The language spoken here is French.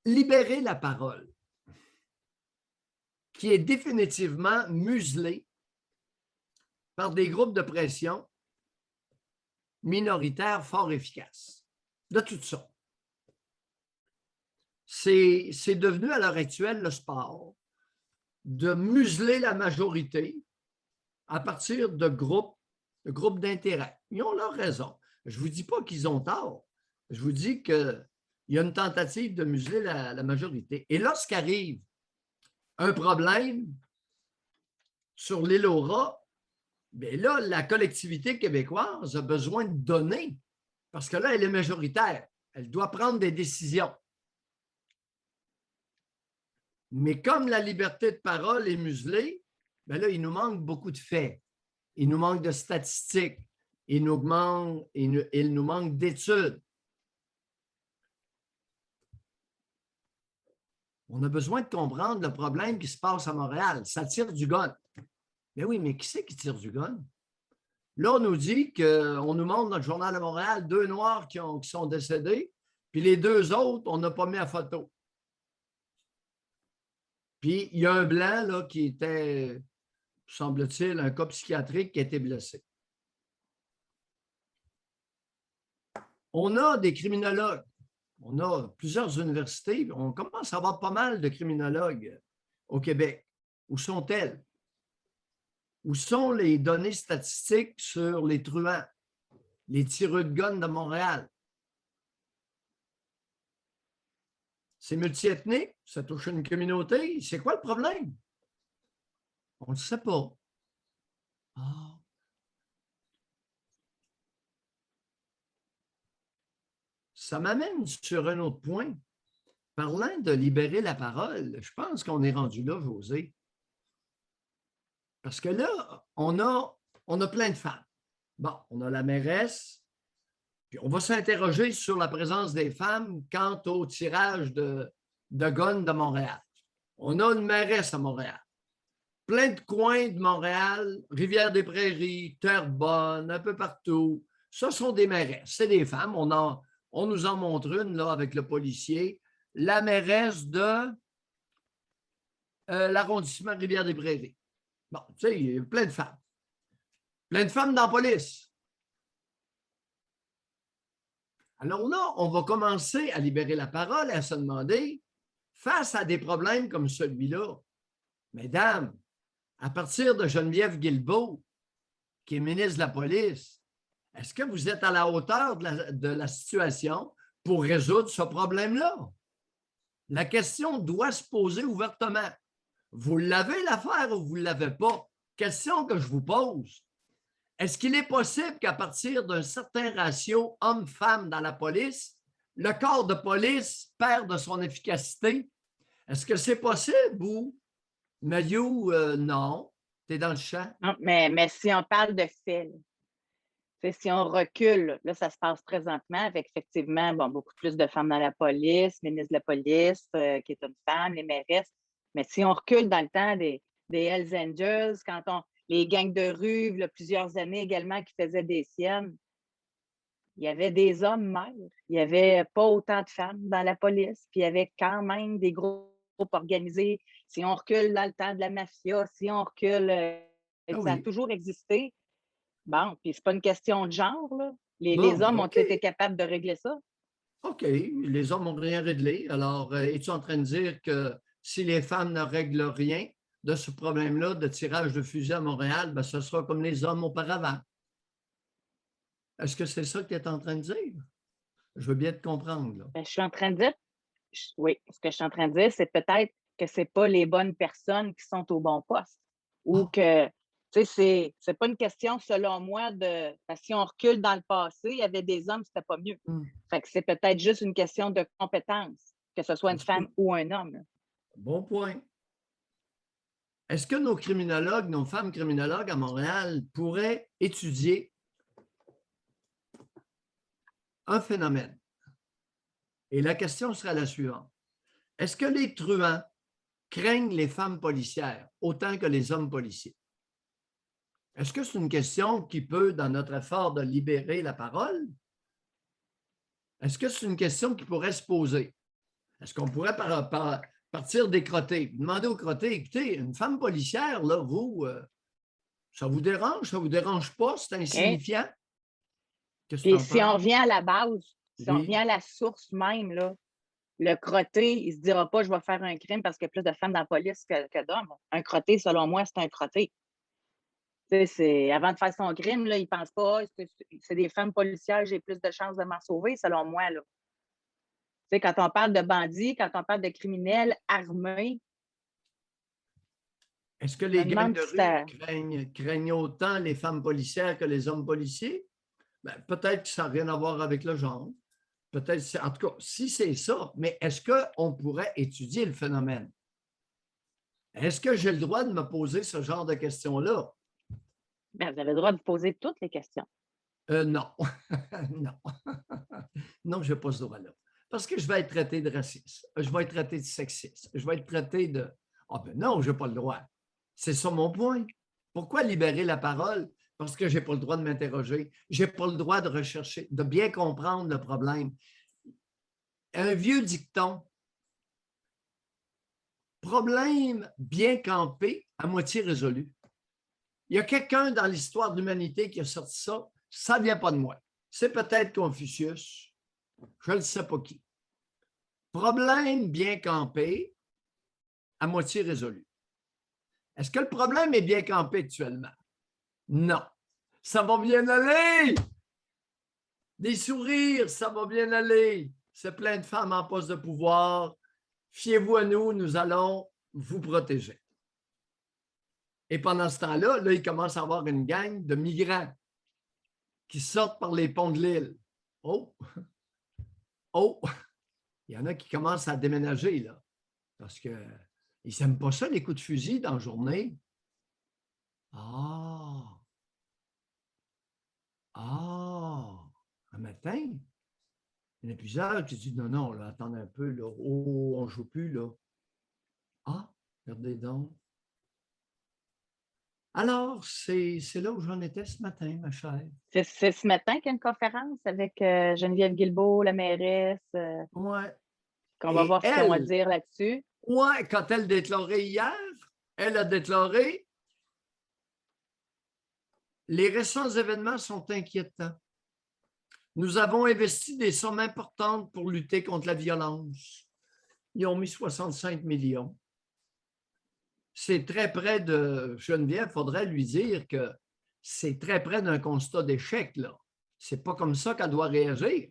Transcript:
libérer la parole, qui est définitivement muselée par des groupes de pression minoritaires fort efficaces, de toutes sortes. C'est devenu à l'heure actuelle le sport de museler la majorité à partir de groupes d'intérêt. Ils ont leur raison. Je ne vous dis pas qu'ils ont tort. Je vous dis qu'il y a une tentative de museler la majorité. Et lorsqu'arrive un problème sur l'île aux rats, bien là, la collectivité québécoise a besoin de données parce que là, elle est majoritaire. Elle doit prendre des décisions. Mais comme la liberté de parole est muselée, bien là, il nous manque beaucoup de faits. Il nous manque de statistiques. Il nous manque d'études. On a besoin de comprendre le problème qui se passe à Montréal. Ça tire du gun. Mais oui, mais qui c'est qui tire du gun? Là, on nous dit qu'on nous montre dans le Journal de Montréal 2 Noirs qui sont décédés, puis les 2 autres, on n'a pas mis à photo. Puis il y a un Blanc là, qui était, semble-t-il, un cas psychiatrique qui a été blessé. On a des criminologues. On a plusieurs universités. On commence à avoir pas mal de criminologues au Québec. Où sont-elles? Où sont les données statistiques sur les truands, les tireux de gun de Montréal? C'est multiethnique, ça touche une communauté. C'est quoi le problème? On ne le sait pas. Ah. Ça m'amène sur un autre point. Parlant de libérer la parole, je pense qu'on est rendu là, José. Parce que là, on a plein de femmes. Bon, on a la mairesse, puis on va s'interroger sur la présence des femmes quant au tirage de guns de Montréal. On a une mairesse à Montréal. Plein de coins de Montréal, Rivière-des-Prairies, Terrebonne, un peu partout. Ce sont des mairesses, c'est des femmes. On nous en montre une là, avec le policier. La mairesse de l'arrondissement Rivière-des-Prairies. Bon, tu sais, il y a plein de femmes. Plein de femmes dans la police. Alors là, on va commencer à libérer la parole et à se demander, face à des problèmes comme celui-là, mesdames, à partir de Geneviève Guilbeault, qui est ministre de la Police, est-ce que vous êtes à la hauteur de la situation pour résoudre ce problème-là? La question doit se poser ouvertement. Vous l'avez l'affaire ou vous ne l'avez pas? Question que je vous pose. Est-ce qu'il est possible qu'à partir d'un certain ratio homme-femme dans la police, le corps de police perd de son efficacité? Est-ce que c'est possible ou, Mario, non, tu es dans le champ? Non, mais si on parle de faits, si on recule, là, ça se passe présentement avec effectivement beaucoup plus de femmes dans la police, ministre de la police, qui est une femme, les mairesses. Mais si on recule dans le temps des Hells Angels, les gangs de rue, il y a plusieurs années également qui faisaient des siennes, il y avait des hommes maires, il n'y avait pas autant de femmes dans la police, puis il y avait quand même des groupes organisés. Si on recule dans le temps de la mafia, si on recule, ça a toujours existé. Bon, puis c'est pas une question de genre, là. Les hommes ont été capables de régler ça? OK, les hommes n'ont rien réglé. Alors, es-tu en train de dire que si les femmes ne règlent rien de ce problème-là de tirage de fusils à Montréal, ben, ce sera comme les hommes auparavant? Est-ce que c'est ça que tu es en train de dire? Je veux bien te comprendre. Là. Ben, je suis en train de dire, oui, ce que je suis en train de dire, c'est peut-être que ce n'est pas les bonnes personnes qui sont au bon poste. Ou que, tu sais, c'est pas une question, selon moi, de. Parce que si on recule dans le passé, il y avait des hommes, c'était pas mieux. Fait que c'est peut-être juste une question de compétence, que ce soit une femme ou un homme. Là. Bon point. Est-ce que nos criminologues, nos femmes criminologues à Montréal pourraient étudier un phénomène? Et la question sera la suivante. Est-ce que les truands craignent les femmes policières autant que les hommes policiers? Est-ce que c'est une question qui peut, dans notre effort de libérer la parole, est-ce que c'est une question qui pourrait se poser? Est-ce qu'on pourrait partir des crottés? Demander aux crottés, écoutez, une femme policière, là, vous, ça vous dérange? Ça vous dérange pas? C'est OK. insignifiant? Qu'est-ce que tu Puis en si on penses? revient à la base, si on Oui. revient à la source même, là, le crotté, il ne se dira pas je vais faire un crime parce qu'il y a plus de femmes dans la police que d'hommes. Un crotté, selon moi, c'est un crotté. Avant de faire son crime, là, il ne pense pas c'est des femmes policières, j'ai plus de chances de m'en sauver, selon moi. Là. Quand on parle de bandits, quand on parle de criminels armés, Est-ce que je me les gangs demande de si rue ça. craignent autant les femmes policières que les hommes policiers? Ben, peut-être que ça n'a rien à voir avec le genre. Peut-être, en tout cas, si c'est ça, mais est-ce qu'on pourrait étudier le phénomène? Est-ce que j'ai le droit de me poser ce genre de questions-là? Ben, vous avez le droit de poser toutes les questions. Non. Non. Non, je n'ai pas ce droit-là. Parce que je vais être traité de raciste, je vais être traité de sexiste, je vais être traité de. Ah ben non, je n'ai pas le droit. C'est ça mon point. Pourquoi libérer la parole? Parce que je n'ai pas le droit de m'interroger. Je n'ai pas le droit de rechercher, de bien comprendre le problème. Un vieux dicton. Problème bien campé, à moitié résolu. Il y a quelqu'un dans l'histoire de l'humanité qui a sorti ça. Ça ne vient pas de moi. C'est peut-être Confucius. Je ne sais pas qui. Problème bien campé, à moitié résolu. Est-ce que le problème est bien campé actuellement? Non. Ça va bien aller. Des sourires, ça va bien aller. C'est plein de femmes en poste de pouvoir. Fiez-vous à nous, nous allons vous protéger. Et pendant ce temps-là, là, il commence à avoir une gang de migrants qui sortent par les ponts de l'île. Oh! Oh! Il y en a qui commencent à déménager, là, parce qu'ils n'aiment pas ça, les coups de fusil dans la journée. Ah! Ah! Un matin, il y en a plusieurs qui disent non, non, là, attendez un peu, là. Oh, on ne joue plus, là. Ah! Regardez donc. Alors, c'est là où j'en étais ce matin, ma chère. C'est ce matin qu'il y a une conférence avec Geneviève Guilbeault, la mairesse, Ouais. qu'on va Et voir ce qu'ils ont à elle, dire là-dessus. ouais, quand elle déclarait hier, elle a déclaré « Les récents événements sont inquiétants. Nous avons investi des sommes importantes pour lutter contre la violence. » Ils ont mis 65 millions. C'est très près de Geneviève, il faudrait lui dire que c'est très près d'un constat d'échec, là. C'est pas comme ça qu'elle doit réagir.